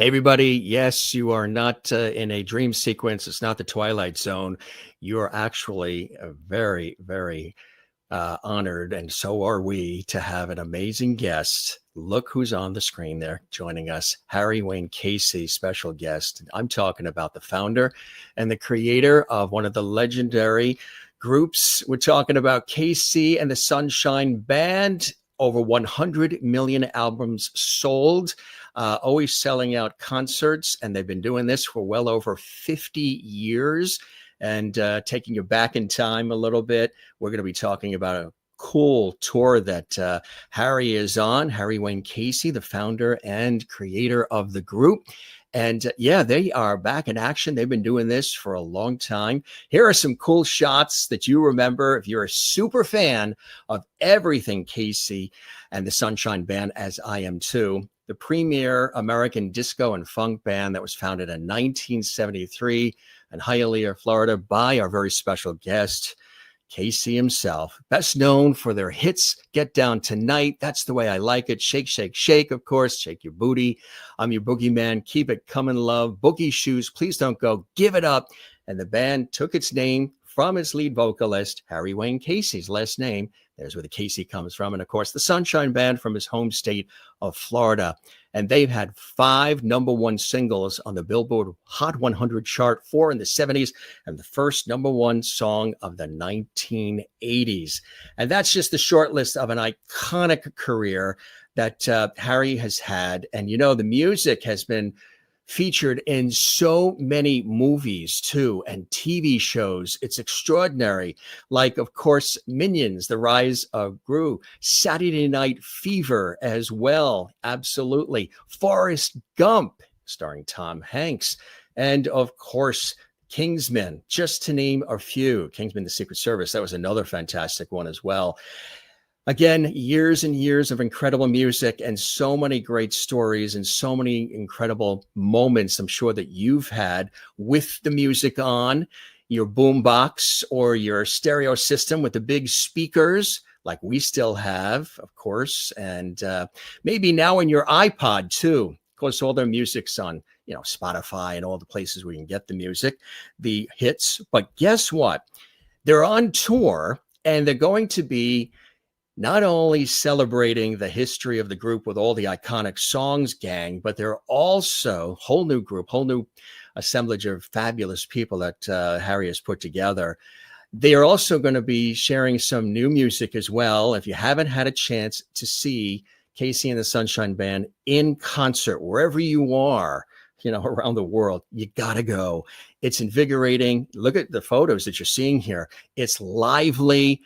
Hey, everybody. Yes, you are not in a dream sequence. It's not the Twilight Zone. You are actually very, very honored, and so are we, to have an amazing guest. Look who's on the screen there joining us. Harry Wayne Casey, special guest. I'm talking about the founder and the creator of one of the legendary groups. We're talking about Casey and the Sunshine Band. Over 100 million albums sold, always selling out concerts. And they've been doing this for well over 50 years. And taking you back in time a little bit, we're going to be talking about a cool tour that Harry is on. Harry Wayne Casey, the founder and creator of the group. And yeah, they are back in action. They've been doing this for a long time. Here are some cool shots that you remember if you're a super fan of everything Casey and the Sunshine Band, as I am too. The premier American disco and funk band that was founded in 1973 in Hialeah, Florida, by our very special guest, Casey himself. Best known for their hits, Get Down Tonight, That's the Way I Like It, Shake, Shake, Shake, of course, Shake Your Booty, I'm Your Boogeyman, Keep It Comin' Love, Boogie Shoes, Please Don't Go, Give It Up. And the band took its name from its lead vocalist, Harry Wayne Casey's last name. There's where the Casey comes from. And of course, the Sunshine Band from his home state of Florida. And they've had 5 #1 singles on the Billboard Hot 100 chart, 4 in the 70s, and the first #1 song of the 1980s. And that's just the short list of an iconic career that Harry has had. And, you know, the music has been featured in so many movies too, and TV shows. It's extraordinary. Like, of course, Minions, The Rise of Gru, Saturday Night Fever as well. Absolutely. Forrest Gump, starring Tom Hanks. And of course, Kingsman, just to name a few. Kingsman, The Secret Service, that was another fantastic one as well. Again, years and years of incredible music and so many great stories and so many incredible moments I'm sure that you've had with the music on your boombox or your stereo system with the big speakers like we still have, of course, and maybe now in your iPod too. Of course, all their music's on, Spotify and all the places where you can get the music, the hits. But guess what? They're on tour and they're going to be not only celebrating the history of the group with all the iconic songs, gang, but they're also whole new group, whole new assemblage of fabulous people that Harry has put together. They are also going to be sharing some new music as well. If you haven't had a chance to see Casey and the Sunshine Band in concert, wherever you are, around the world, you gotta go. It's invigorating. Look at the photos that you're seeing here. It's lively.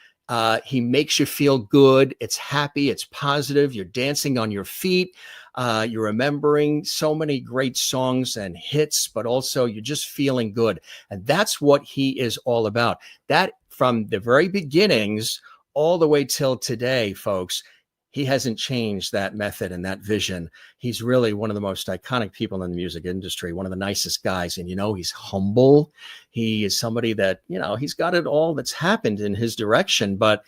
He makes you feel good. It's happy. It's positive. You're dancing on your feet. You're remembering so many great songs and hits, but also you're just feeling good. And that's what he is all about. That from the very beginnings all the way till today, folks, he hasn't changed that method and that vision. He's really one of the most iconic people in the music industry, one of the nicest guys. And, he's humble. He is somebody that, he's got it all that's happened in his direction, but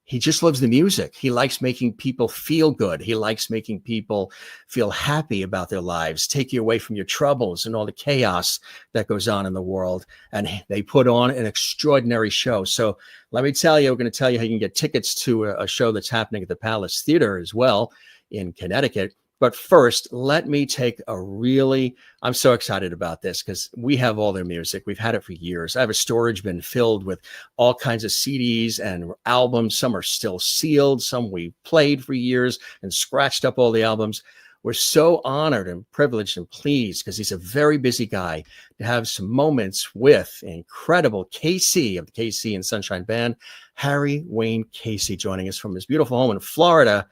he just loves the music. He likes making people feel good. He likes making people feel happy about their lives, take you away from your troubles and all the chaos that goes on in the world. And they put on an extraordinary show. So let me tell you, we're going to tell you how you can get tickets to a show that's happening at the Palace Theater as well in Connecticut. But first, let me take I'm so excited about this because we have all their music. We've had it for years. I have a storage bin filled with all kinds of CDs and albums. Some are still sealed. Some we played for years and scratched up all the albums. We're so honored and privileged and pleased because he's a very busy guy to have some moments with incredible Casey of the Casey and Sunshine Band, Harry Wayne Casey, joining us from his beautiful home in Florida.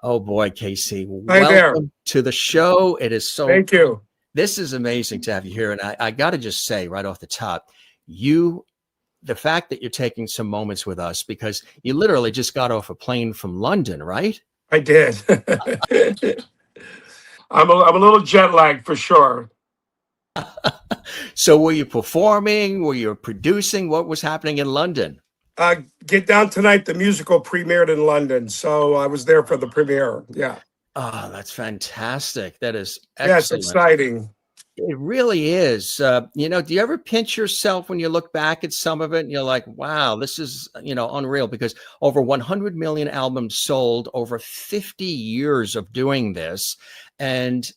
Oh boy, Casey, welcome to the show. It is so. Thank you. This is amazing to have you here. And I got to just say right off the top, the fact that you're taking some moments with us because you literally just got off a plane from London, right? I did. I'm a little jet lagged for sure. So were you performing? Were you producing? What was happening in London? Get Down Tonight, the musical premiered in London. So I was there for the premiere. Yeah. Oh, that's fantastic. That is Yeah, it's excellent. exciting. It really is. Do you ever pinch yourself when you look back at some of it and you're like, wow, this is, unreal because over 100 million albums sold, over 50 years of doing this, and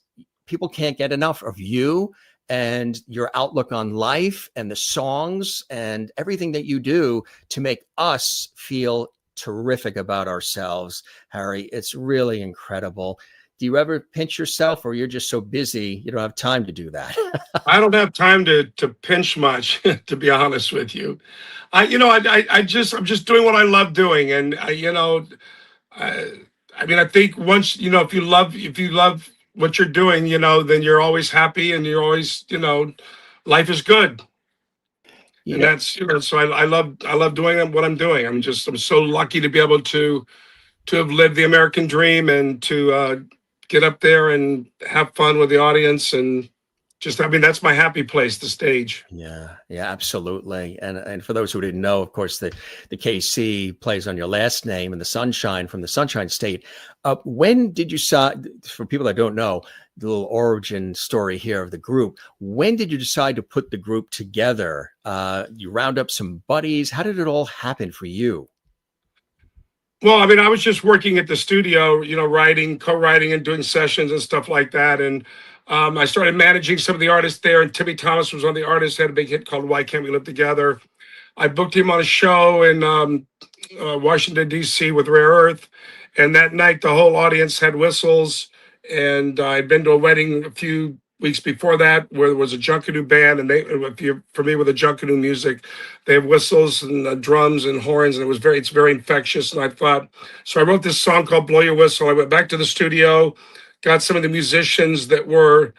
people can't get enough of you and your outlook on life and the songs and everything that you do to make us feel terrific about ourselves, Harry. It's really incredible. Do you ever pinch yourself, or you're just so busy you don't have time to do that? I don't have time to pinch much, to be honest with you. I'm just doing what I love doing, and I, I mean, I think once if you love what you're doing, then you're always happy, and you're always, life is good, you and know, that's So I love doing what I'm doing. I'm so lucky to be able to have lived the American dream and to get up there and have fun with the audience and just I mean that's my happy place, the stage. yeah, absolutely. And for those who didn't know, of course, the KC plays on your last name and the Sunshine from the Sunshine State. When did you decide? For people that don't know the little origin story here of the group, when did you decide to put the group together? You round up some buddies. How did it all happen for you? Well, I mean, I was just working at the studio, writing, co-writing, and doing sessions and stuff like that. And I started managing some of the artists there. And Timmy Thomas was on the artist, had a big hit called "Why Can't We Live Together." I booked him on a show in Washington D.C. with Rare Earth, and that night the whole audience had whistles. And I'd been to a wedding a few weeks before that where there was a Junkanoo band, and if you're familiar with the Junkanoo music, they have whistles and drums and horns, and it's very infectious. And I thought, so I wrote this song called "Blow Your Whistle." I went back to the studio, got some of the musicians that were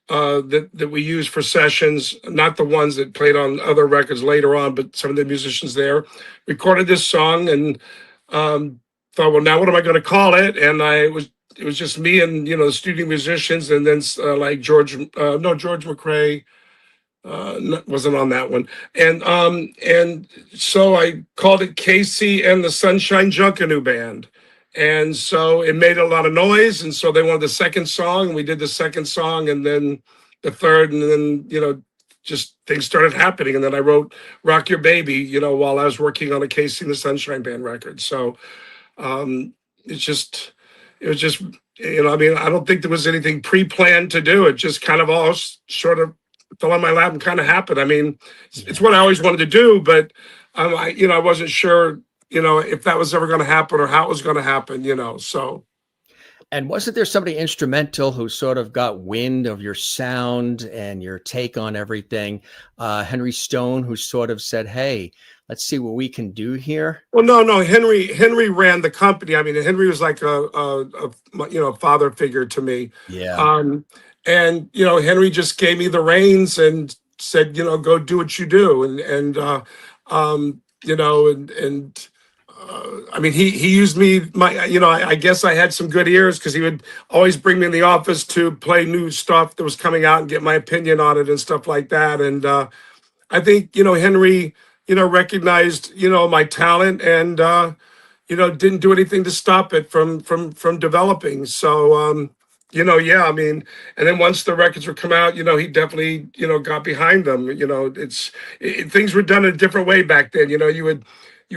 that we used for sessions, not the ones that played on other records later on, but some of the musicians there, recorded this song, and thought, well, now what am I going to call it? And it was just me and the studio musicians, and then like George McRae wasn't on that one, and so I called it Casey and the Sunshine Junkanoo Band. And so it made a lot of noise, and so they wanted the second song, and we did the second song, and then the third, and then just things started happening. And then I wrote "Rock Your Baby," while I was working on a Casey and the Sunshine Band record. So it's just it was just I mean, I don't think there was anything pre-planned to do. It just kind of all sort of fell on my lap and kind of happened. I mean, it's Yeah. what I always wanted to do, but I wasn't sure if that was ever going to happen or how it was going to happen, so. And wasn't there somebody instrumental who sort of got wind of your sound and your take on everything? Henry Stone, who sort of said, "Hey, let's see what we can do here." Well, no. Henry ran the company. I mean, Henry was like a father figure to me. Yeah. And Henry just gave me the reins and said, go do what you do. I mean, he used me. I guess I had some good ears because he would always bring me in the office to play new stuff that was coming out and get my opinion on it and stuff like that. And I think Henry recognized my talent and didn't do anything to stop it from developing. So yeah, I mean, and then once the records were come out, he definitely got behind them. Things were done a different way back then. You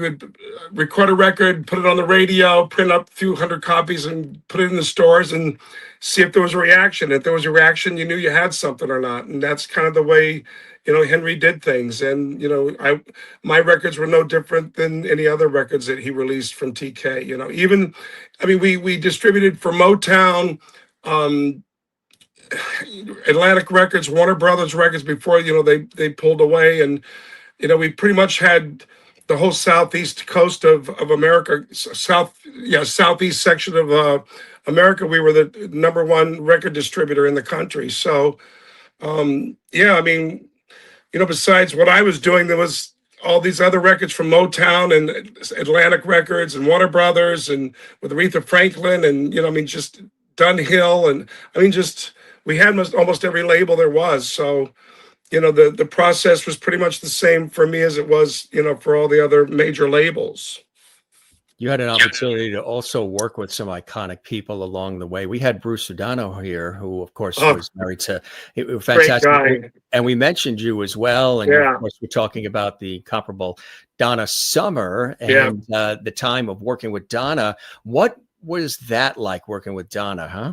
would record a record, put it on the radio, print up a few hundred copies, and put it in the stores and see if there was a reaction. If there was a reaction, you knew you had something or not, and that's kind of the way Henry did things. And my records were no different than any other records that he released from TK. Even I mean, we distributed for Motown, um, Atlantic Records, Warner Brothers Records before they pulled away, and we pretty much had the whole southeast coast of America, southeast section of America. We were the number one record distributor in the country. So yeah, I mean, besides what I was doing, there was all these other records from Motown and Atlantic Records and Warner Brothers and with Aretha Franklin and I mean just Dunhill and I mean just we had almost every label there was. So the process was pretty much the same for me as it was for all the other major labels. You had an opportunity to also work with some iconic people along the way. We had Bruce O'Donnell here, who, of course, Oh, was married to great fantastic. guy. And we mentioned you as well. And of Yeah, course, we're talking about the comparable Donna Summer yeah. and the time of working with Donna. What was that like working with Donna, huh?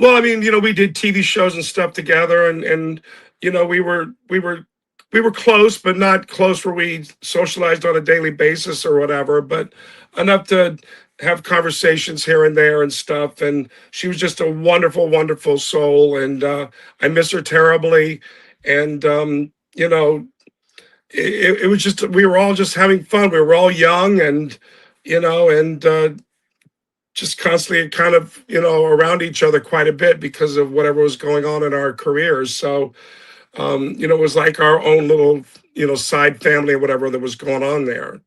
Well, I mean, we did TV shows and stuff together, and we were close, but not close where we socialized on a daily basis or whatever, but enough to have conversations here and there and stuff. And she was just a wonderful, wonderful soul, and I miss her terribly. And it was just we were all just having fun. We were all young, and just constantly kind of around each other quite a bit because of whatever was going on in our careers. So it was like our own little side family or whatever that was going on there.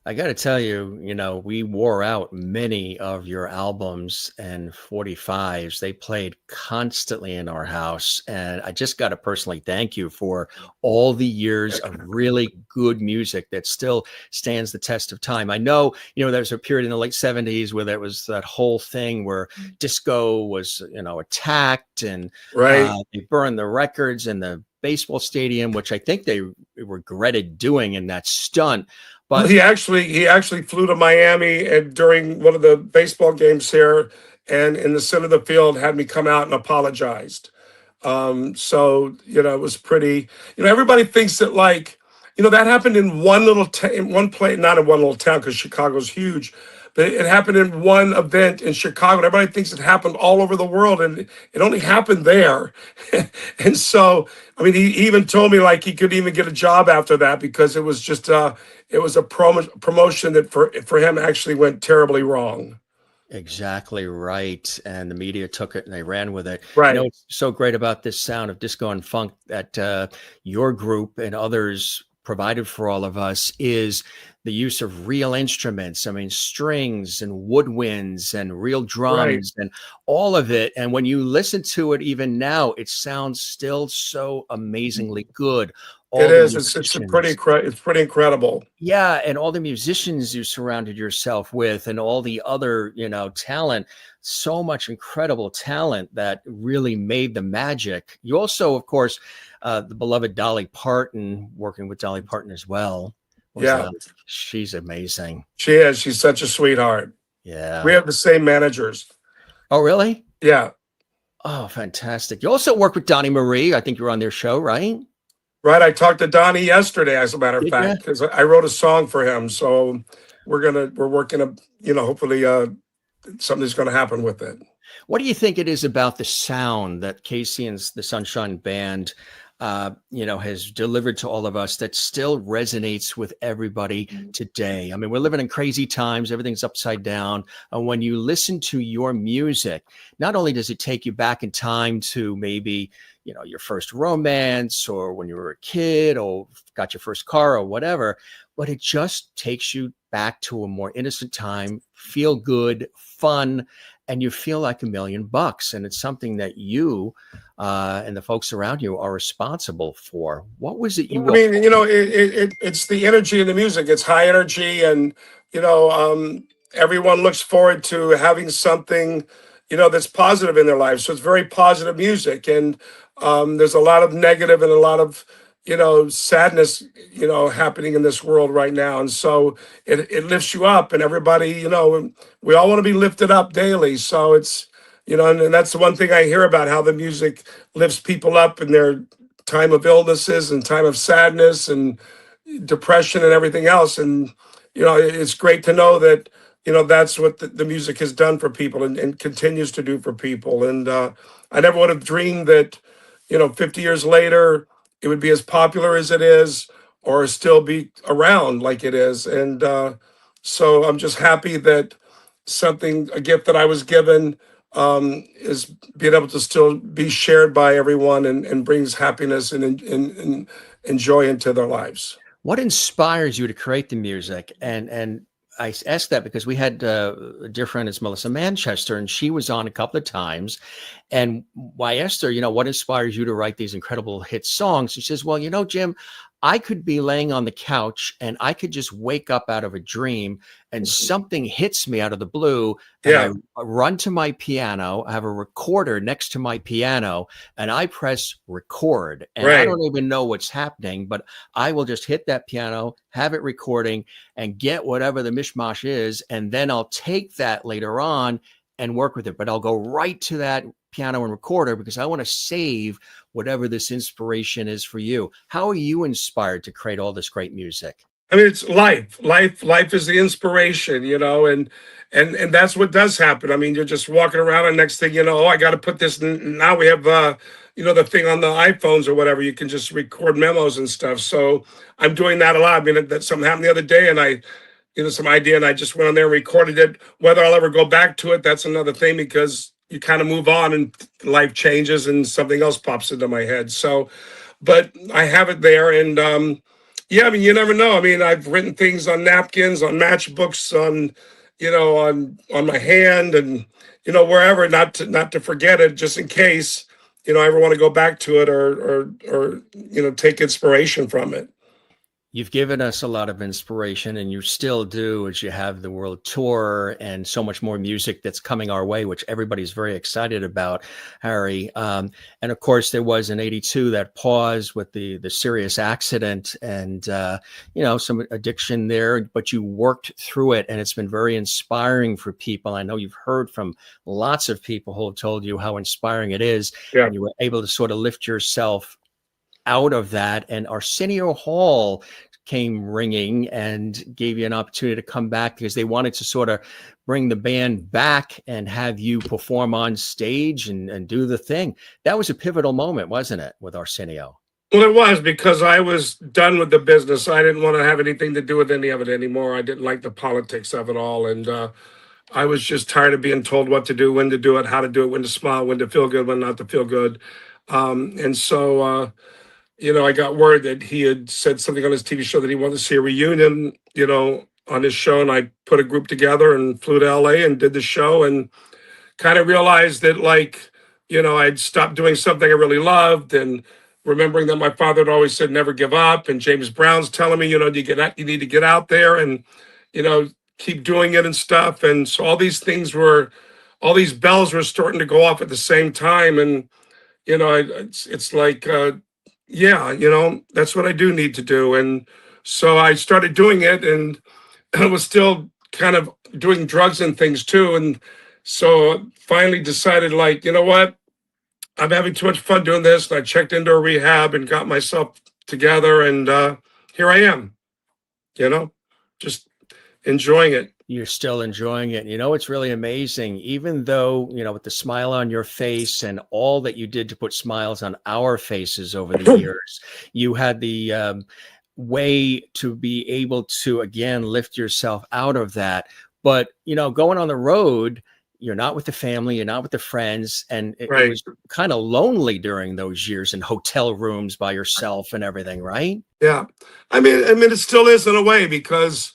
I got to tell you, we wore out many of your albums and 45s. They played constantly in our house. And I just got to personally thank you for all the years of really good music that still stands the test of time. I know, there's a period in the late 70s where there was that whole thing where disco was, attacked and Right. they burned the records in the baseball stadium, which I think they regretted doing in that stunt. Well, But he actually flew to Miami and during one of the baseball games here, and in the center of the field had me come out and apologized. So it was pretty. Everybody thinks that, like, that happened in one little in one place, not in one little town because Chicago's huge, but it happened in one event in Chicago. And everybody thinks it happened all over the world, and it only happened there. And so, I mean, he even told me like he couldn't even get a job after that because it was just it was a promotion that for him actually went terribly wrong. exactly right. And the media took it and they ran with it. Right. What's so great about this sound of disco and funk that your group and others provided for all of us is the use of real instruments. I mean, strings and woodwinds and real Right. drums and all of it. And when you listen to it, even now, it sounds still so amazingly good. It All the is. It's a musicians. it's pretty incredible. Yeah, and all the musicians you surrounded yourself with and all the other, talent, so much incredible talent that really made the magic. You also, of course, the beloved Dolly Parton, working with Dolly Parton as well, was Yeah, she's amazing. she is. She's such a sweetheart. We Yeah. have the same managers. Oh, really? Yeah. Oh, fantastic. You also work with Donnie Marie. I think you were on their show, right? Right. I talked to Donnie yesterday, as a matter of Did you? fact, because I wrote a song for him. So we're working hopefully something's gonna happen with it. What do you think it is about the sound that Casey and the Sunshine Band, has delivered to all of us that still resonates with everybody today? I mean, we're living in crazy times. Everything's upside down. And when you listen to your music, not only does it take you back in time to maybe, your first romance or when you were a kid or got your first car or whatever, but it just takes you back to a more innocent time, feel good, fun, and you feel like $1,000,000. And it's something that you and the folks around you are responsible for. What was it you I mean, it's the energy in the music. It's high energy, and everyone looks forward to having something, that's positive in their life. So it's very positive music, and there's a lot of negative and a lot of sadness, happening in this world right now. And so it lifts you up, and everybody, we all want to be lifted up daily. So it's and that's the one thing I hear about how the music lifts people up in their time of illnesses and time of sadness and depression and everything else. And it's great to know that that's what the music has done for people, and continues to do for people. And I never would have dreamed that 50 years later it would be as popular as it is, or still be around like it is. And so I'm just happy that a gift that I was given, is being able to still be shared by everyone, and brings happiness and joy into their lives. What inspires you to create the music? And I asked that because we had a dear friend is Melissa Manchester, and she was on a couple of times. And I asked her, what inspires you to write these incredible hit songs? She says, well, Jim, I could be laying on the couch and I could just wake up out of a dream and something hits me out of the blue, and I Yeah. run to my piano. I have a recorder next to my piano and I press record, and I Right. don't even know what's happening, but I will just hit that piano, have it recording, and get whatever the mishmash is. And then I'll take that later on and work with it. But I'll go right to that piano and recorder because I want to save whatever this inspiration is for you. How are you inspired to create all this great music? I mean, it's life is the inspiration, and that's what does happen. I mean, you're just walking around, and next thing you know, oh, I got to put this. Now we have, the thing on the iPhones or whatever. You can just record memos and stuff. So I'm doing that a lot. I mean, that something happened the other day, and some idea, and I just went on there and recorded it. Whether I'll ever go back to it, that's another thing, because you kind of move on and life changes and something else pops into my head. So, but I have it there, and yeah, I mean, you never know. I mean, I've written things on napkins, on matchbooks, on my hand, and wherever, not to forget it, just in case I ever want to go back to it, or take inspiration from it. You've given us a lot of inspiration, and you still do, as you have the world tour and so much more music that's coming our way, which everybody's very excited about, Harry. And of course, there was in '82 that pause with the serious accident and some addiction there, but you worked through it, and it's been very inspiring for people. I know you've heard from lots of people who have told you how inspiring it is, Yeah. and you were able to sort of lift yourself out of that. And Arsenio Hall came ringing and gave you an opportunity to come back because they wanted to sort of bring the band back and have you perform on stage and do the thing. That was a pivotal moment, wasn't it, with Arsenio? Well, it was, because I was done with the business. I didn't want to have anything to do with any of it anymore. I didn't like the politics of it all, and I was just tired of being told what to do, when to do it, how to do it, when to smile, when to feel good, when not to feel good. And so, I got word that he had said something on his TV show that he wanted to see a reunion, on his show. And I put a group together and flew to LA and did the show, and kind of realized that, like, I'd stopped doing something I really loved, and remembering that my father had always said, never give up. And James Brown's telling me, you need to get out there and, you know, keep doing it and stuff. And so all these bells were starting to go off at the same time. And, it's like, yeah, that's what I do need to do. And so I started doing it, and I was still kind of doing drugs and things too. And so finally decided, like, you know what? I'm having too much fun doing this. And I checked into a rehab and got myself together. And here I am, just enjoying it. You're still enjoying it. It's really amazing, even though, with the smile on your face and all that you did to put smiles on our faces over the years, you had the way to be able to, again, lift yourself out of that. But, going on the road, you're not with the family, you're not with the friends. And it Right. was kind of lonely during those years in hotel rooms by yourself and everything, right? Yeah. I mean, it still is in a way, because,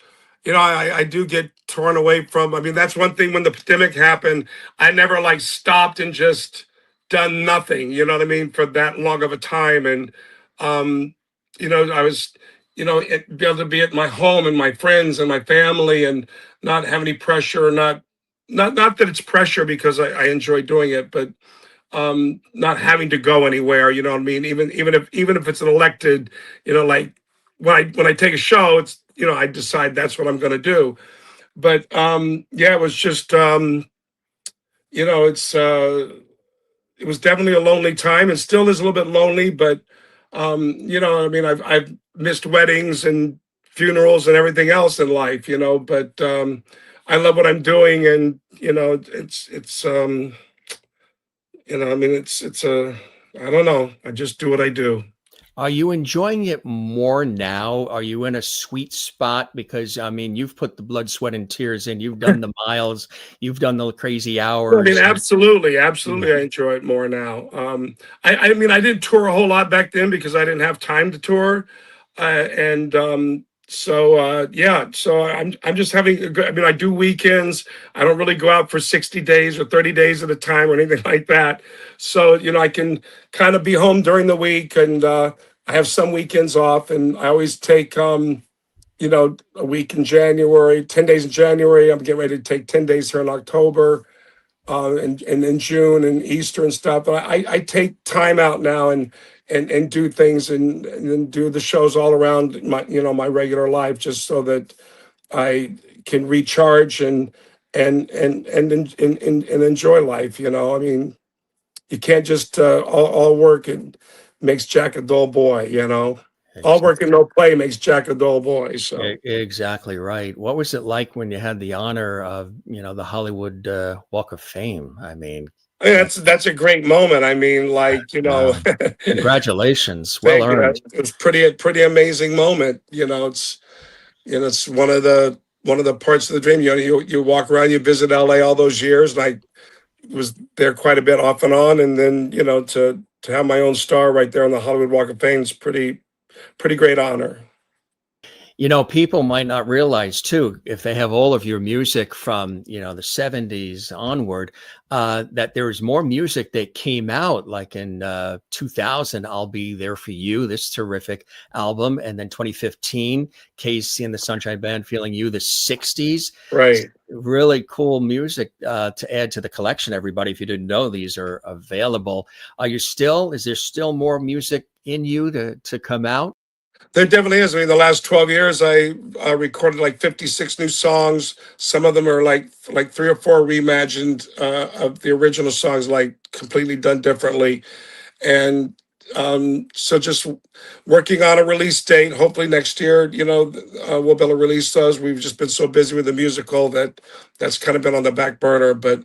I do get torn away from, that's one thing. When the pandemic happened, I never, like, stopped and just done nothing, you know what I mean, for that long of a time. And, I was, be able to be at my home and my friends and my family, and not have any pressure, not that it's pressure, because I enjoy doing it, but not having to go anywhere, you know what I mean? Even if it's an elected, like, when I take a show, it's, I decide that's what I'm going to do. But yeah, it was just it's it was definitely a lonely time, and still is a little bit lonely. But I've missed weddings and funerals and everything else in life, but I love what I'm doing. And it's a, I don't know. I just do what I do. Are you enjoying it more now? Are you in a sweet spot? Because you've put the blood, sweat, and tears in. You've done the miles. You've done the crazy hours. Absolutely, absolutely. I enjoy it more now. I didn't tour a whole lot back then because I didn't have time to tour, and yeah. So I'm just having a good. I do weekends. I don't really go out for 60 days or 30 days at a time or anything like that. So I can kind of be home during the week and I have some weekends off, and I always take a week in January, 10 days in January. I'm getting ready to take 10 days here in October, and in June and Easter and stuff. But I take time out now and do things and then do the shows all around my regular life, just so that I can recharge and enjoy life. I mean, you can't just all work and makes Jack a dull boy. All work and no play makes Jack a dull boy. So Exactly right. What was it like when you had the honor of, the Hollywood Walk of Fame? I mean, I mean, that's a great moment. I mean, like, wow. Congratulations. Well thank you. earned. It's pretty amazing moment. It's one of the parts of the dream. You walk around, you visit LA all those years, and I was there quite a bit off and on, and then to have my own star right there on the Hollywood Walk of Fame is pretty great honor. People might not realize too, if they have all of your music from, the 70s onward, that there's more music that came out like in 2000, I'll Be There For You, this terrific album. And then 2015, Casey and the Sunshine Band, Feeling You, the 60s. Right. Really cool music to add to the collection, everybody. If you didn't know, these are available. Is there still more music in you to come out? There definitely is. I mean, the last 12 years, I recorded like 56 new songs. Some of them are like three or four reimagined of the original songs, like completely done differently. And so just working on a release date. Hopefully next year, we'll be able to release those. We've just been so busy with the musical that's kind of been on the back burner. But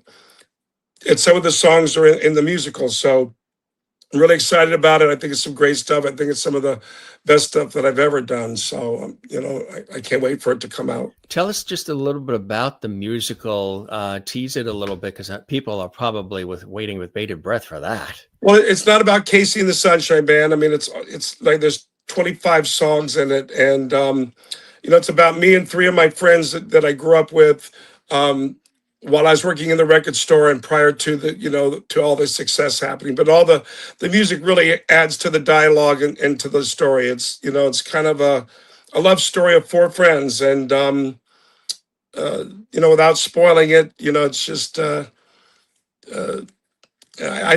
some of the songs are in the musical. So I'm really excited about it. I think it's some great stuff. I think it's some of the best stuff that I've ever done. So, I can't wait for it to come out. Tell us just a little bit about the musical. Tease it a little bit, because people are probably waiting with bated breath for that. Well, it's not about Casey and the Sunshine Band. I mean, it's like there's 25 songs in it, and it's about me and three of my friends that I grew up with. While I was working in the record store and prior to to all the success happening, but all the music really adds to the dialogue and to the story. It's kind of a love story of four friends, and without spoiling it, it's just I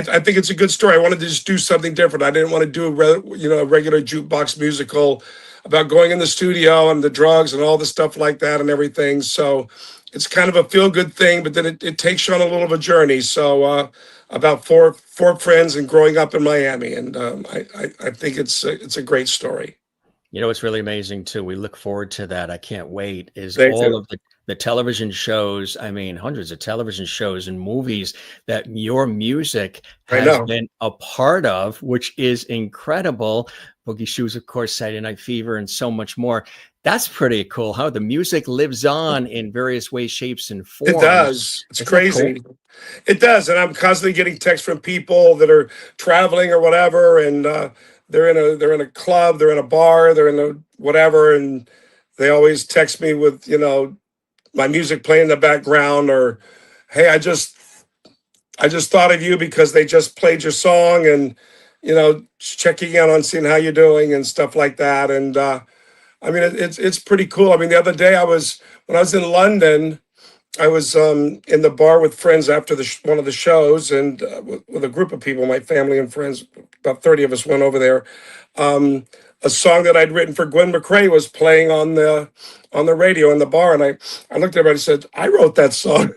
think it's a good story. I wanted to just do something different. I didn't want to do a regular jukebox musical about going in the studio and the drugs and all the stuff like that and everything. So it's kind of a feel-good thing, but then it takes you on a little of a journey. So about four friends and growing up in Miami, and I think it's a great story. It's really amazing too. We look forward to that. I can't wait. Thank All you. of the television shows. I mean, hundreds of television shows and movies that your music I has know. been a part of, which is incredible. Boogie Shoes, of course, Saturday Night Fever, and so much more. That's pretty cool. How the music lives on in various ways, shapes, and It forms. does. It's Isn't that crazy. cool? It does, and I'm constantly getting texts from people that are traveling or whatever, and they're in a club, they're in a bar, they're in a whatever, and they always text me with my music playing in the background, or hey, I just thought of you because they just played your song, and checking in on seeing how you're doing and stuff like that. And I mean, it's pretty cool. I mean, the other day when I was in London, I was in the bar with friends after one of the shows, and with a group of people, my family and friends. About 30 of us went over there. A song that I'd written for Gwen McCrae was playing on the radio in the bar, and I looked at everybody and said, "I wrote that song."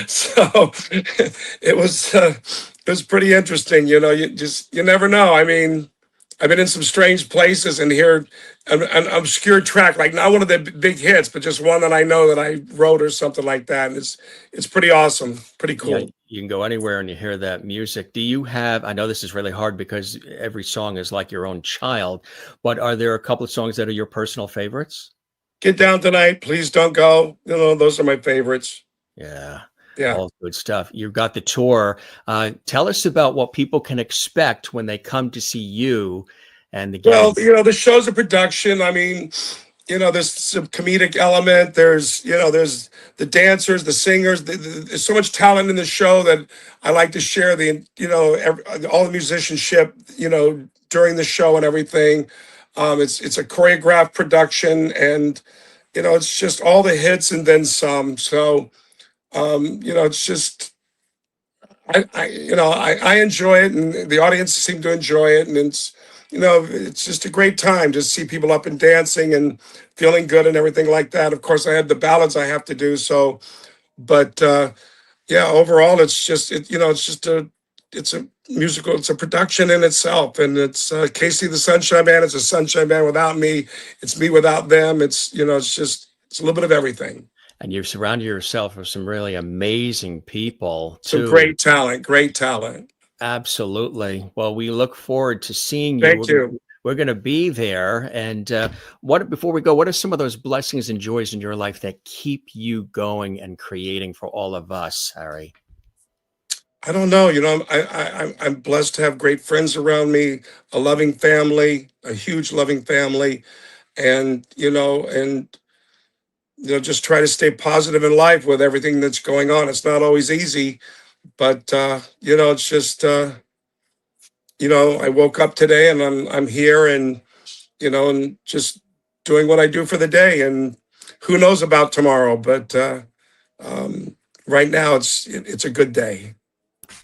So it was pretty interesting. You never know. I mean, I've been in some strange places and hear an obscure track, like not one of the big hits, but just one that I know that I wrote or something like that. And it's pretty awesome, pretty Yeah, cool. you can go anywhere and you hear that music. Do you have, I know this is really hard because every song is like your own child, but are there a couple of songs that are your personal favorites? Get Down Tonight, Please Don't Go. Those are my favorites. Yeah, Yeah. all good stuff. You've got the tour. Tell us about what people can expect when they come to see you and the Well, Getty. the show's a production. I mean, there's some comedic element. There's the dancers, the singers. There's so much talent in the show that I like to share all the musicianship, during the show and everything. It's a choreographed production, and it's just all the hits and then some. So it's just I enjoy it, and the audience seem to enjoy it, and it's just a great time to see people up and dancing and feeling good and everything like that. Of course, I have the ballads I have to do, so but yeah, overall, it's a musical, it's a production in itself, and it's Casey the Sunshine Band. It's a Sunshine Band without me. It's me without them. It's a little bit of everything. And you've surrounded yourself with some really amazing people Some too. great talent, great talent. Absolutely. Well, we look forward to seeing you. Thank you. We're going to be there. And before we go, what are some of those blessings and joys in your life that keep you going and creating for all of us, Harry? I don't know. I'm blessed to have great friends around me, a loving family, a huge loving family, and just try to stay positive in life with everything that's going on. It's not always easy, but it's just I woke up today and I'm here, and and just doing what I do for the day, and who knows about tomorrow, but right now it's a good day.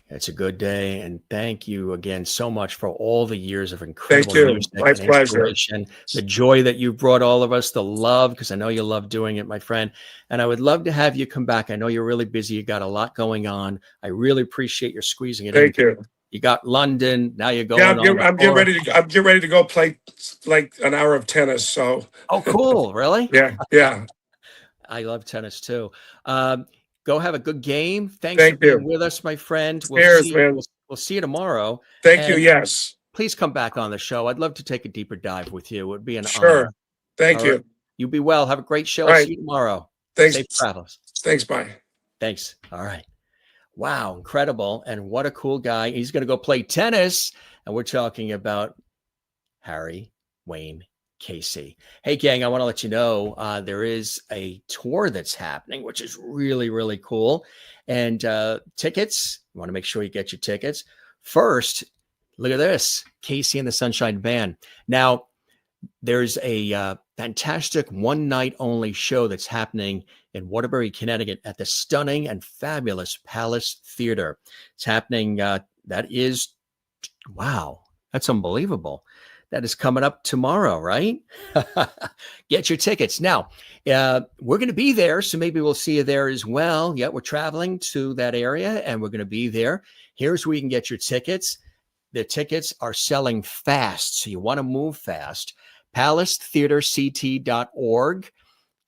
It's a good day. And thank you again so much for all the years of incredible Thank you. music My and pleasure. inspiration, the joy that you brought all of us, the love, because I know you love doing it, my friend. And I would love to have you come back. I know you're really busy. You got a lot going on. I really appreciate your squeezing it in. Thank you. You got London. Now you're going I'm getting ready to go play like an hour of tennis. So. Oh, cool. Really? Yeah. I love tennis too. Go have a good game. Thanks Thank for being you. with us, my friend. Cheers, man. We'll see you tomorrow. Thank you. Yes. Please come back on the show. I'd love to take a deeper dive with you. It would be an Sure. honor. Thank you. Right. You be well. Have a great show. All right. See you tomorrow. Thanks. Safe travels. Thanks. Bye. Thanks. All right. Wow. Incredible. And what a cool guy. He's going to go play tennis. And we're talking about Harry Wayne Casey. Hey, gang, I want to let you know there is a tour that's happening, which is really, really cool. And tickets, you want to make sure you get your tickets. First, look at this, Casey and the Sunshine Band. Now, there's a fantastic one-night only show that's happening in Waterbury, Connecticut at the stunning and fabulous Palace Theater. It's happening, wow, that's unbelievable. That is coming up tomorrow, right? Get your tickets. Now, we're going to be there, so maybe we'll see you there as well. Yeah, we're traveling to that area, and we're going to be there. Here's where you can get your tickets. The tickets are selling fast, so you want to move fast. PalaceTheaterCT.org.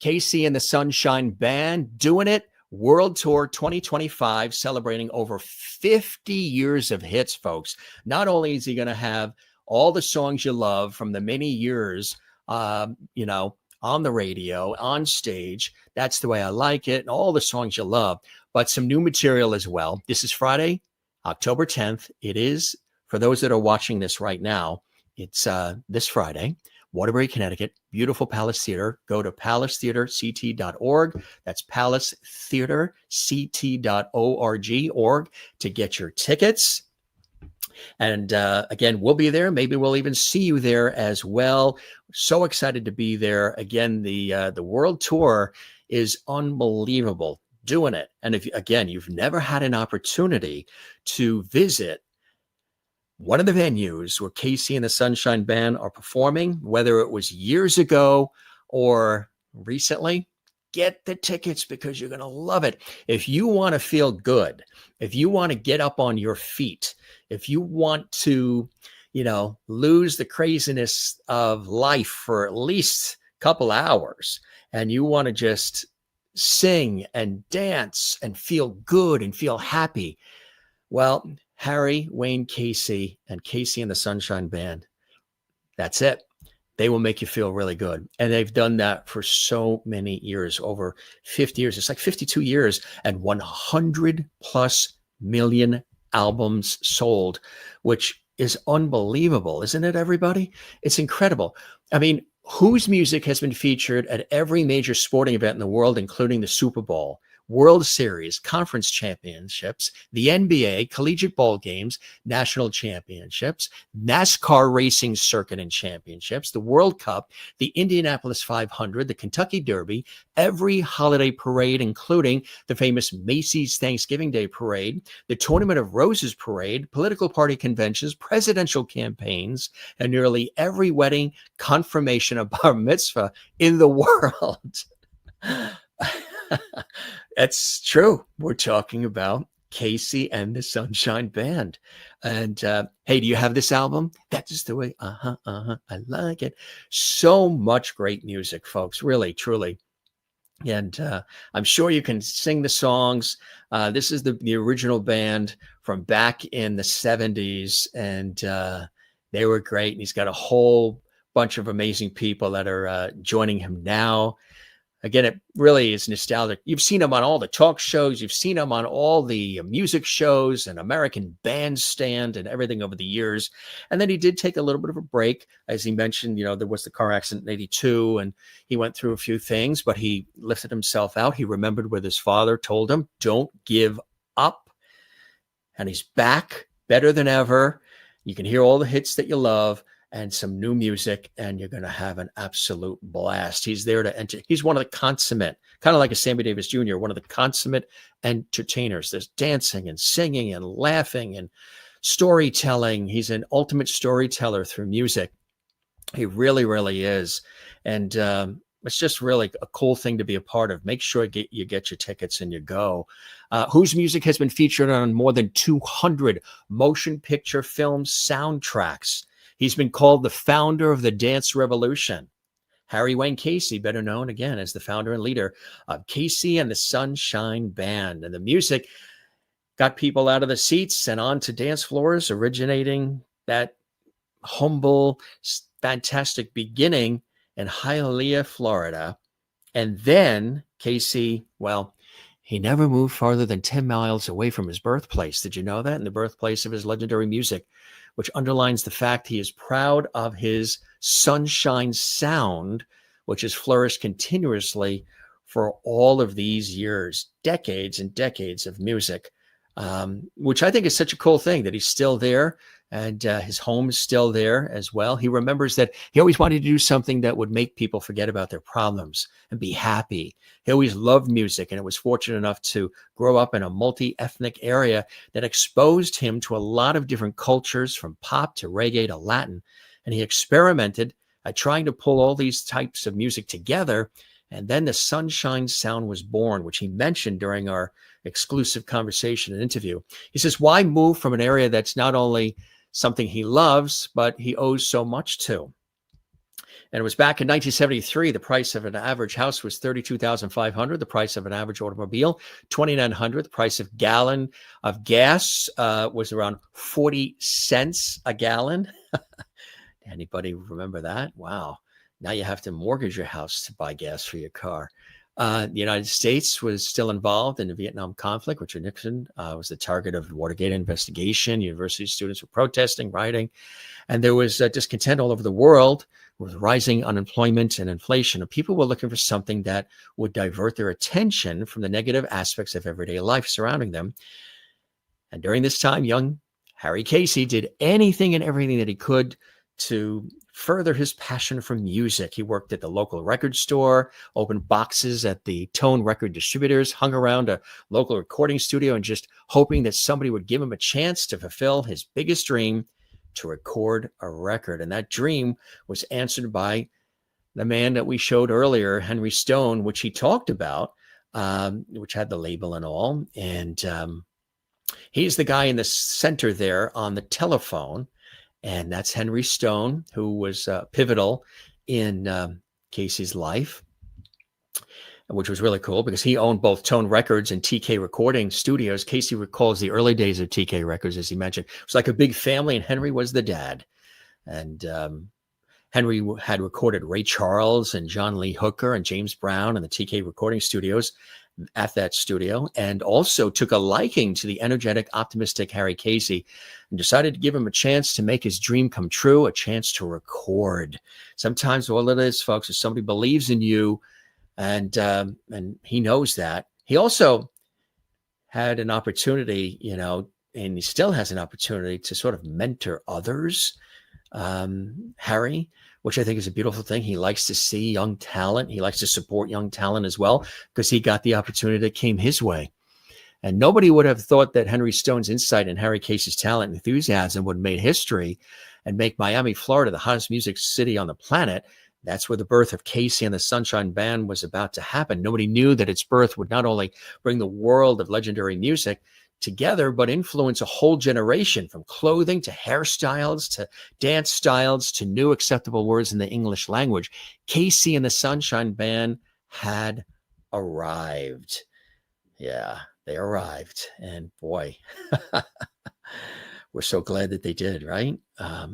Casey and the Sunshine Band, Doin It, World Tour 2025, celebrating over 50 years of hits, folks. Not only is he going to have all the songs you love from the many years, on the radio, on stage. That's the way I like it. And all the songs you love, but some new material as well. This is Friday, October 10th. It is, for those that are watching this right now, it's this Friday, Waterbury, Connecticut, beautiful Palace Theater. Go to PalaceTheaterCT.org. That's PalaceTheaterCT.org to get your tickets. And again, we'll be there. Maybe we'll even see you there as well. So excited to be there. Again, the world tour is unbelievable. Doing it. And if you've never had an opportunity to visit one of the venues where Casey and the Sunshine Band are performing, whether it was years ago or recently, get the tickets because you're going to love it. If you want to feel good, if you want to get up on your feet, if you want to, lose the craziness of life for at least a couple hours, and you want to just sing and dance and feel good and feel happy, well, Harry Wayne Casey and Casey and the Sunshine Band, that's it. They will make you feel really good. And they've done that for so many years, over 50 years. It's like 52 years and 100 plus million albums sold, which is unbelievable, isn't it, everybody? It's incredible. I mean, whose music has been featured at every major sporting event in the world, including the Super Bowl? World Series, conference championships, the NBA, collegiate bowl games, national championships, NASCAR racing circuit and championships, the World Cup, the Indianapolis 500, the Kentucky Derby, every holiday parade, including the famous Macy's Thanksgiving Day Parade, the Tournament of Roses Parade, political party conventions, presidential campaigns, and nearly every wedding, confirmation, of bar mitzvah in the world. That's true. We're talking about Casey and the Sunshine Band. And hey, do you have this album? That's just the way. I like it. So much great music, folks. Really, truly. And I'm sure you can sing the songs. This is the original band from back in the 70s. And they were great. And he's got a whole bunch of amazing people that are joining him now. Again, it really is nostalgic. You've seen him on all the talk shows. You've seen him on all the music shows and American Bandstand and everything over the years. And then he did take a little bit of a break. As he mentioned, there was the car accident in 82 and he went through a few things, but he lifted himself out. He remembered what his father told him, don't give up. And he's back better than ever. You can hear all the hits that you love and some new music, and you're going to have an absolute blast. He's there to enter. He's one of the consummate, kind of like a Sammy Davis Jr., one of the consummate entertainers. There's dancing and singing and laughing and storytelling. He's an ultimate storyteller through music. He really, really is. And it's just really a cool thing to be a part of. Make sure you get your tickets and you go. Whose music has been featured on more than 200 motion picture film soundtracks. He's been called the founder of the dance revolution. Harry Wayne Casey, better known again as the founder and leader of Casey and the Sunshine Band. And the music got people out of the seats and onto dance floors, originating that humble, fantastic beginning in Hialeah, Florida. And then Casey, well, he never moved farther than 10 miles away from his birthplace. Did you know that? And the birthplace of his legendary music, which underlines the fact he is proud of his sunshine sound, which has flourished continuously for all of these years, decades and decades of music, which I think is such a cool thing that he's still there and his home is still there as well. He remembers that he always wanted to do something that would make people forget about their problems and be happy. He always loved music and was fortunate enough to grow up in a multi-ethnic area that exposed him to a lot of different cultures, from pop to reggae to Latin. And he experimented at trying to pull all these types of music together. And then the Sunshine Sound was born, which he mentioned during our exclusive conversation and interview. He says, why move from an area that's not only something he loves, but he owes so much to? And it was back in 1973, the price of an average house was $32,500. The price of an average automobile, $2,900. The price of gallon of gas was around 40 cents a gallon. Anybody remember that? Wow. Now you have to mortgage your house to buy gas for your car. The United States was still involved in the Vietnam conflict. Richard Nixon was the target of the Watergate investigation. University students were protesting, rioting, and there was discontent all over the world with rising unemployment and inflation. And people were looking for something that would divert their attention from the negative aspects of everyday life surrounding them. And during this time, young Harry Casey did anything and everything that he could to further his passion for music. He worked at the local record store, opened boxes at the Tone record distributors, hung around a local recording studio, and just hoping that somebody would give him a chance to fulfill his biggest dream, to record a record. And that dream was answered by the man that we showed earlier, Henry Stone, which he talked about, which had the label and all. And he's the guy in the center there on the telephone. And that's Henry Stone, who was pivotal in Casey's life, which was really cool because he owned both Tone Records and TK Recording Studios. Casey recalls the early days of TK Records, as he mentioned. It was like a big family, and Henry was the dad. And Henry had recorded Ray Charles and John Lee Hooker and James Brown in the TK Recording Studios at that studio, and also took a liking to the energetic, optimistic Harry Casey and decided to give him a chance to make his dream come true, a chance to record. Sometimes all it is, folks, is somebody believes in you, and he knows that. He also had an opportunity, and he still has an opportunity to sort of mentor others. Harry, which I think is a beautiful thing. He likes to see young talent. He likes to support young talent as well, because he got the opportunity that came his way. And nobody would have thought that Henry Stone's insight and Harry Casey's talent and enthusiasm would have made history and make Miami, Florida, the hottest music city on the planet. That's where the birth of Casey and the Sunshine Band was about to happen. Nobody knew that its birth would not only bring the world of legendary music together, but influence a whole generation, from clothing to hairstyles to dance styles to new acceptable words in the English language. Casey and the Sunshine Band had arrived. Yeah, they arrived. And boy, we're so glad that they did, right?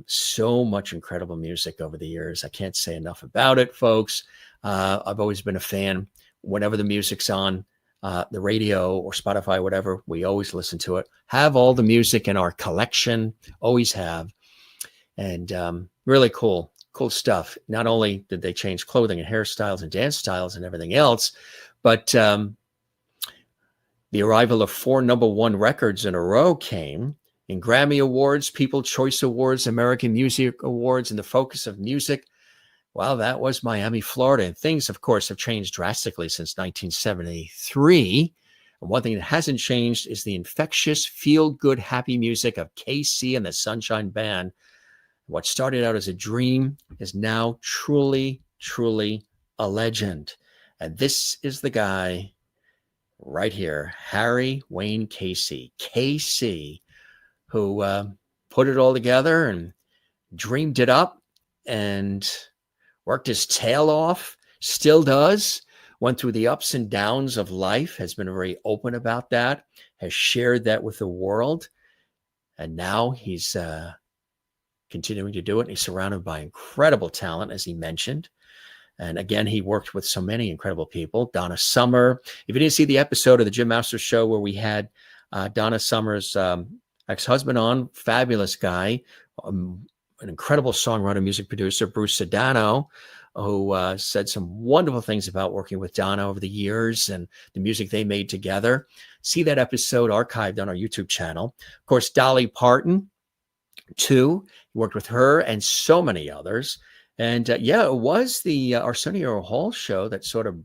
So much incredible music over the years. I can't say enough about it, folks. I've always been a fan. Whenever the music's on the radio or Spotify, whatever, we always listen to it. Have all the music in our collection, always have. And really cool stuff. Not only did they change clothing and hairstyles and dance styles and everything else, but the arrival of 4 #1 records in a row came in Grammy Awards, People's Choice Awards, American Music Awards, and the focus of music. Well, that was Miami, Florida. And things, of course, have changed drastically since 1973. And one thing that hasn't changed is the infectious, feel-good, happy music of KC and the Sunshine Band. What started out as a dream is now truly, truly a legend. And this is the guy right here, Harry Wayne Casey. KC, who put it all together and dreamed it up and worked his tail off, still does, went through the ups and downs of life, has been very open about that, has shared that with the world. And now he's continuing to do it. And he's surrounded by incredible talent, as he mentioned. And again, he worked with so many incredible people. Donna Summer. If you didn't see the episode of the Jim Masters Show where we had Donna Summer's ex-husband on, fabulous guy, an incredible songwriter, music producer, Bruce Sedano, who said some wonderful things about working with Donna over the years and the music they made together. See that episode archived on our YouTube channel. Of course, Dolly Parton, too. He worked with her and so many others. And it was the Arsenio Hall show that sort of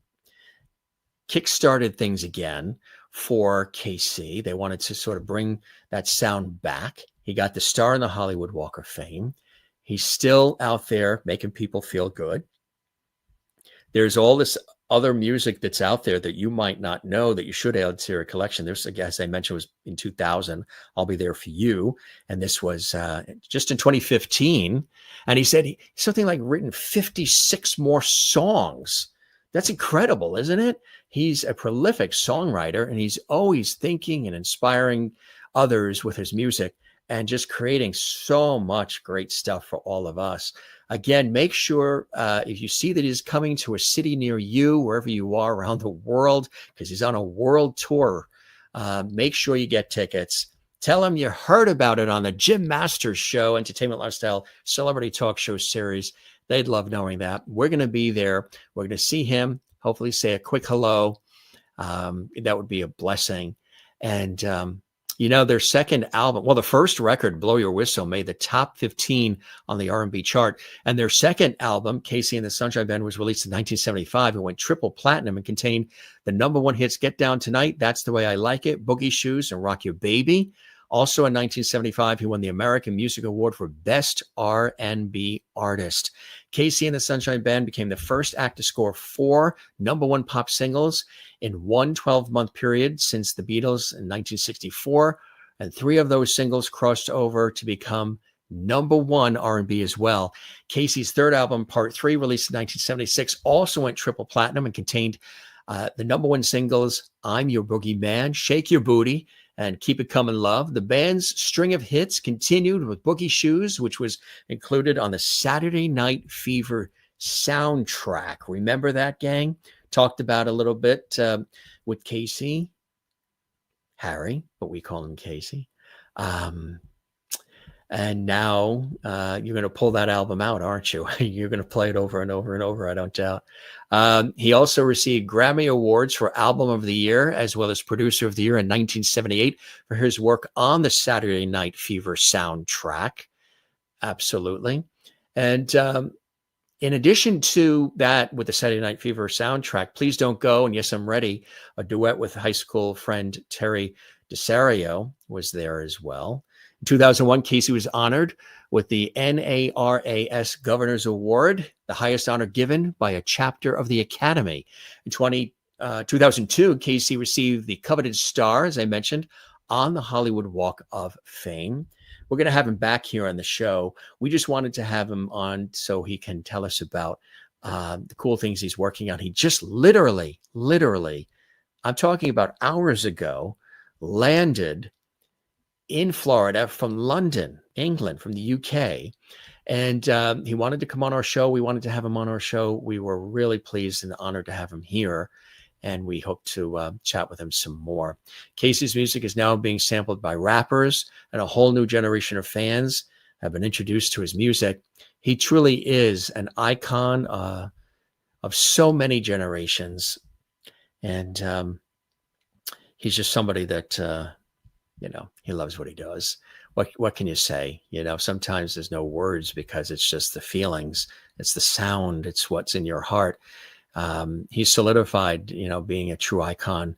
kickstarted things again for KC. They wanted to sort of bring that sound back. He got the star in the Hollywood Walk of Fame. He's still out there making people feel good. There's all this other music that's out there that you might not know that you should add to your collection. There's, as I mentioned, was in 2000, I'll Be There For You. And this was just in 2015. And he said something like written 56 more songs. That's incredible, isn't it? He's a prolific songwriter, and he's always thinking and inspiring others with his music and just creating so much great stuff for all of us. Again, make sure if you see that he's coming to a city near you, wherever you are around the world, because he's on a world tour, make sure you get tickets. Tell him you heard about it on the Jim Masters Show, Entertainment Lifestyle Celebrity Talk Show series. They'd love knowing that. We're going to be there. We're going to see him, hopefully say a quick hello. That would be a blessing. And, their second album, well, the first record, Blow Your Whistle, made the top 15 on the R&B chart. And their second album, Casey and the Sunshine Band, was released in 1975 and went triple platinum and contained the #1 hits, Get Down Tonight, That's the Way I Like It, Boogie Shoes, and Rock Your Baby. Also in 1975, he won the American Music Award for Best R&B Artist. Casey and the Sunshine Band became the first act to score 4 #1 pop singles in one 12-month period since the Beatles in 1964, and 3 of those singles crossed over to become #1 R&B as well. Casey's third album, Part 3, released in 1976, also went triple platinum and contained the #1 singles, I'm Your Boogeyman, Shake Your Booty, and Keep It Comin' Love. The band's string of hits continued with Boogie Shoes, which was included on the Saturday Night Fever soundtrack. Remember that, gang? Talked about a little bit with Casey, Harry, but we call him Casey. And now you're going to pull that album out, aren't you? You're going to play it over and over and over, I don't doubt. He also received Grammy Awards for Album of the Year, as well as Producer of the Year in 1978 for his work on the Saturday Night Fever soundtrack. Absolutely. And in addition to that, with the Saturday Night Fever soundtrack, Please Don't Go and Yes, I'm Ready, a duet with high school friend Terry DeSario was there as well. In 2001, Casey was honored with the NARAS Governor's Award, the highest honor given by a chapter of the Academy. In 2002, Casey received the coveted star, as I mentioned, on the Hollywood Walk of Fame. We're going to have him back here on the show. We just wanted to have him on so he can tell us about the cool things he's working on. He just literally, I'm talking about hours ago, landed in Florida from London, England, from the UK. And he wanted to come on our show. We wanted to have him on our show. We were really pleased and honored to have him here. And we hope to chat with him some more. Casey's music is now being sampled by rappers, and a whole new generation of fans have been introduced to his music. He truly is an icon of so many generations. And he's just somebody that, he loves what he does. What can you say? Sometimes there's no words because it's just the feelings. It's the sound. It's what's in your heart. He's solidified, being a true icon,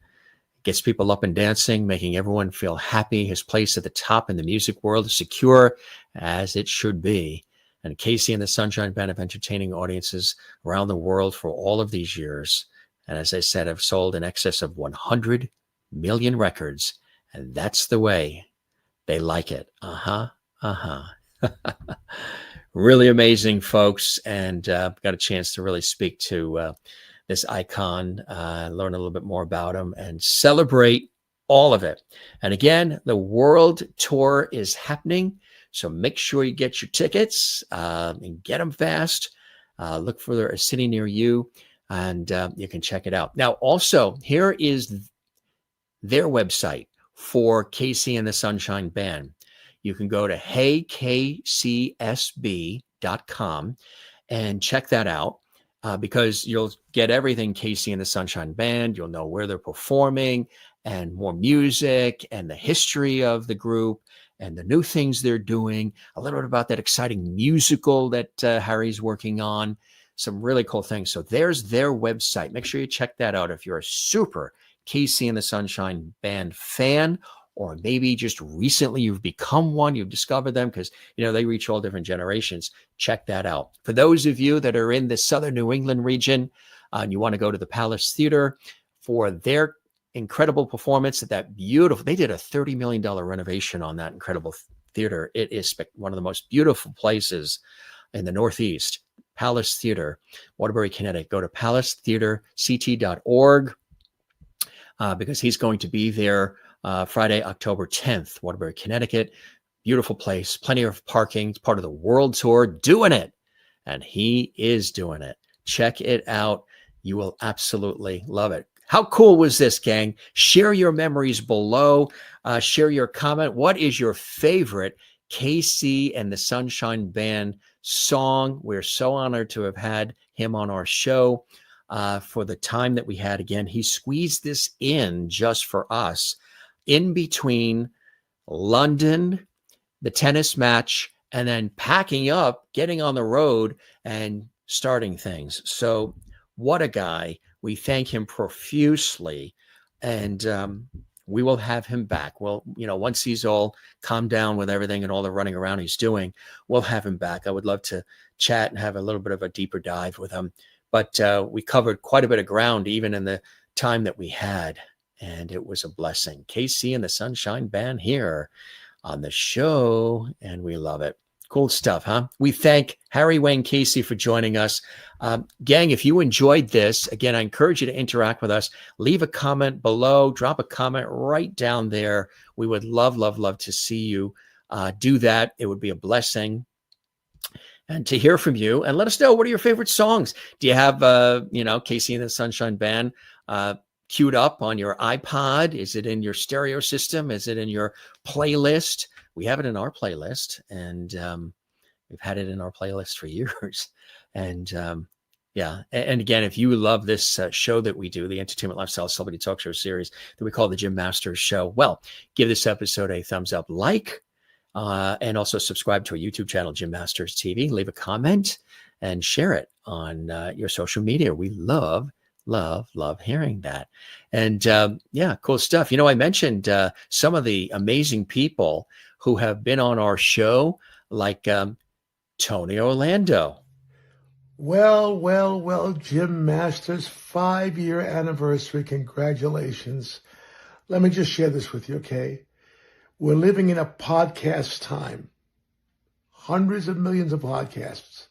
gets people up and dancing, making everyone feel happy. His place at the top in the music world is secure, as it should be. And Casey and the Sunshine Band have entertaining audiences around the world for all of these years. And as I said, have sold in excess of 100 million records. And that's the way they like it. Really amazing, folks. And got a chance to really speak to this icon, learn a little bit more about him, and celebrate all of it. And again, the world tour is happening. So make sure you get your tickets and get them fast. Look for a city near you, and you can check it out. Now, also, here is their website for Casey and the Sunshine Band. You can go to heyKCSB.com and check that out because you'll get everything Casey and the Sunshine Band. You'll know where they're performing and more music and the history of the group and the new things they're doing, a little bit about that exciting musical that Harry's working on, some really cool things. So there's their website. Make sure you check that out if you're a super Casey and the Sunshine Band fan, or maybe just recently you've become one, you've discovered them because, they reach all different generations. Check that out. For those of you that are in the Southern New England region and you want to go to the Palace Theater for their incredible performance at that beautiful, they did a $30 million renovation on that incredible theater. It is one of the most beautiful places in the Northeast. Palace Theater, Waterbury, Connecticut. Go to palacetheaterct.org. Because he's going to be there Friday, October 10th, Waterbury, Connecticut. Beautiful place, plenty of parking. It's part of the world tour, Doing It. And he is doing it. Check it out. You will absolutely love it. How cool was this, gang? Share your memories below. Share your comment. What is your favorite Casey and the Sunshine Band song? We're so honored to have had him on our show. For the time that we had. Again, he squeezed this in just for us in between London, the tennis match, and then packing up, getting on the road and starting things. So what a guy. We thank him profusely, and we will have him back. Well, once he's all calmed down with everything and all the running around he's doing, we'll have him back. I would love to chat and have a little bit of a deeper dive with him. But we covered quite a bit of ground, even in the time that we had. And it was a blessing. Casey and the Sunshine Band here on the show. And we love it. Cool stuff, huh? We thank Harry Wayne Casey for joining us. Gang, if you enjoyed this, again, I encourage you to interact with us. Leave a comment below. Drop a comment right down there. We would love, love, love to see you do that. It would be a blessing. And to hear from you, and let us know, what are your favorite songs? Do you have, Casey and the Sunshine Band queued up on your iPod? Is it in your stereo system? Is it in your playlist? we have it in our playlist, and we've had it in our playlist for years. And yeah, and again, if you love this show that we do, the Entertainment Lifestyle Celebrity Talk Show series that we call the Jim Masters Show, well, give this episode a thumbs up, and also subscribe to our YouTube channel, Jim Masters TV. Leave a comment and share it on your social media. We love hearing that. And yeah, cool stuff. I mentioned some of the amazing people who have been on our show, like Tony Orlando. Well, Jim Masters, 5-year anniversary. Congratulations. Let me just share this with you, okay? We're living in a podcast time. Hundreds of millions of podcasts.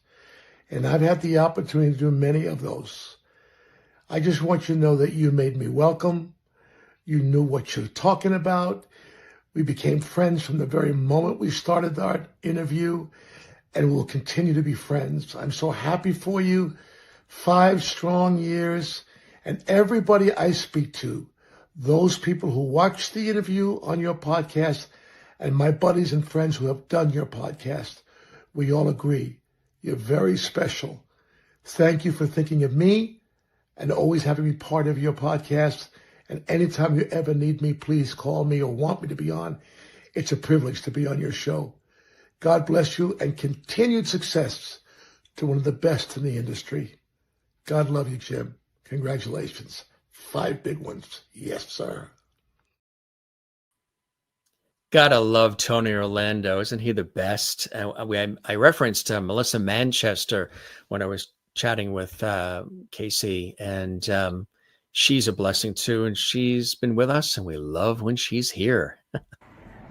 And I've had the opportunity to do many of those. I just want you to know that you made me welcome. You knew what you're talking about. We became friends from the very moment we started our interview, and we'll continue to be friends. I'm so happy for you. 5 strong years. And everybody I speak to, those people who watch the interview on your podcast, and my buddies and friends who have done your podcast, we all agree you're very special. Thank you for thinking of me and always having me part of your podcast. And anytime you ever need me, please call me or want me to be on. It's a privilege to be on your show. God bless you and continued success to one of the best in the industry. God love you, Jim. Congratulations. 5 big ones. Yes, sir. Gotta love Tony Orlando. Isn't he the best? I referenced Melissa Manchester when I was chatting with Casey, and she's a blessing too. And she's been with us, and we love when she's here.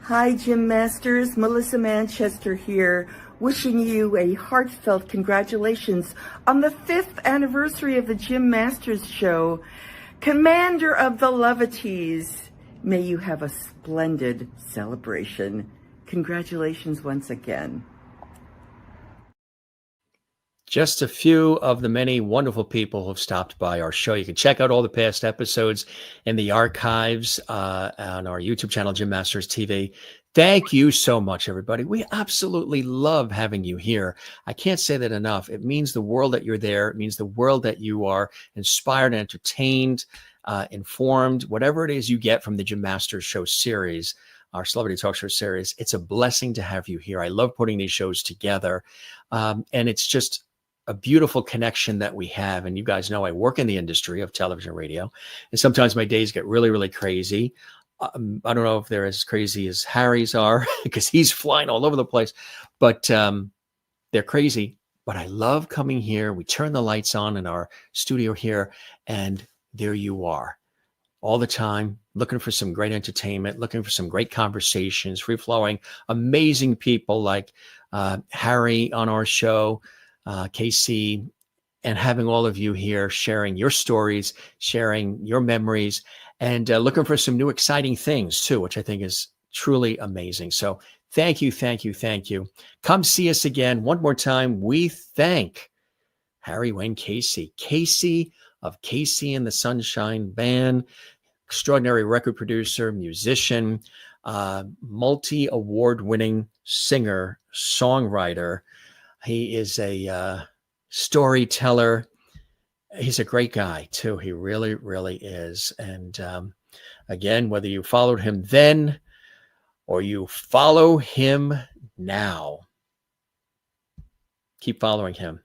Hi, Jim Masters. Melissa Manchester here, wishing you a heartfelt congratulations on the 5th anniversary of the Jim Masters Show. Commander of the Lovities, may you have a splendid celebration. Congratulations once again. Just a few of the many wonderful people who have stopped by our show. You can check out all the past episodes in the archives on our YouTube channel, Jim Masters TV. Thank you so much, everybody. We absolutely love having you here. I can't say that enough. It means the world that you're there. It means the world that you are inspired and entertained, informed, whatever it is you get from the Jim Masters Show series, our Celebrity Talk Show series. It's a blessing to have you here. I love putting these shows together. And it's just a beautiful connection that we have. And you guys know I work in the industry of television, radio, and sometimes my days get really, really crazy. I don't know if they're as crazy as Harry's are because he's flying all over the place, but they're crazy. But I love coming here. We turn the lights on in our studio here, and there you are all the time, looking for some great entertainment, looking for some great conversations, free-flowing, amazing people like Harry on our show, Casey, and having all of you here sharing your stories, sharing your memories, and looking for some new exciting things too, which I think is truly amazing. So thank you. Come see us again. One more time, we thank Harry Wayne Casey of Casey and the Sunshine Band, extraordinary record producer, musician, multi-award-winning singer, songwriter. He is a storyteller. He's a great guy too. He really, really is. And again, whether you followed him then or you follow him now, keep following him.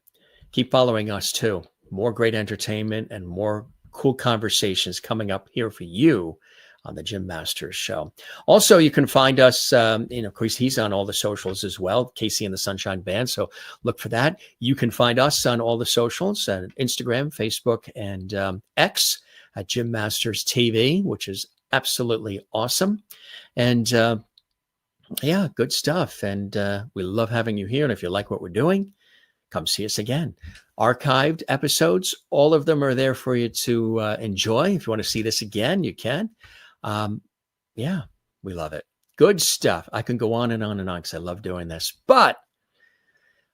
Keep following us too. More great entertainment and more cool conversations coming up here for you on the Jim Masters Show. Also, you can find us, of course, he's on all the socials as well, Casey and the Sunshine Band. So look for that. You can find us on all the socials, Instagram, Facebook, and X at Jim Masters TV, which is absolutely awesome. And yeah, good stuff. And we love having you here. And if you like what we're doing, come see us again. Archived episodes, all of them are there for you to enjoy. If you want to see this again, you can. Yeah, we love it. Good stuff. I can go on and on and on because I love doing this. But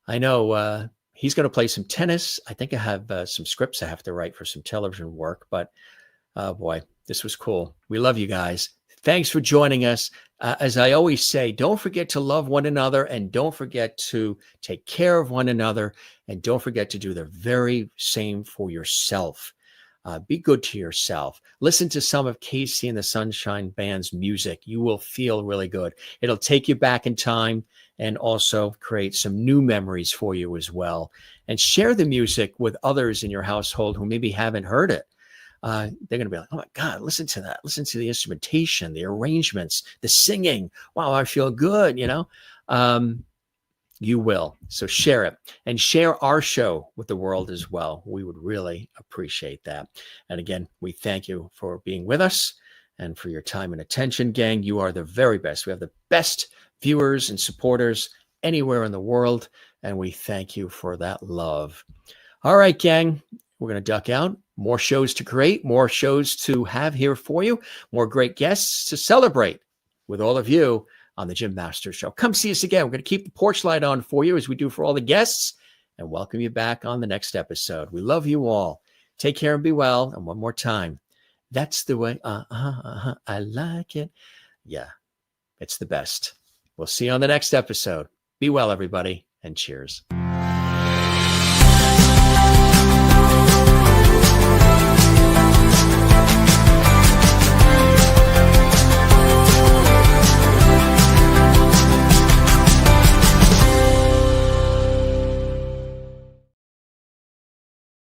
I know he's going to play some tennis. I think I have some scripts I have to write for some television work. But boy, this was cool. We love you guys. Thanks for joining us. As I always say, don't forget to love one another, and don't forget to take care of one another, and don't forget to do the very same for yourself. Be good to yourself. Listen to some of Casey and the Sunshine Band's music. You will feel really good. It'll take you back in time and also create some new memories for you as well. And share the music with others in your household who maybe haven't heard it. They're going to be like, oh my God, listen to that. Listen to the instrumentation, the arrangements, the singing. Wow, I feel good, You will. So share it, and share our show with the world as well. We would really appreciate that. And again, we thank you for being with us and for your time and attention, gang. You are the very best. We have the best viewers and supporters anywhere in the world, and we thank you for that love. All right, gang, we're going to duck out. More shows to create, more shows to have here for you, more great guests to celebrate with all of you on the Jim Masters Show. Come see us again. We're going to keep the porch light on for you as we do for all the guests, and welcome you back on the next episode. We love you all. Take care and be well. And one more time, that's the way. I like it. Yeah, it's the best. We'll see you on the next episode. Be well, everybody, and cheers.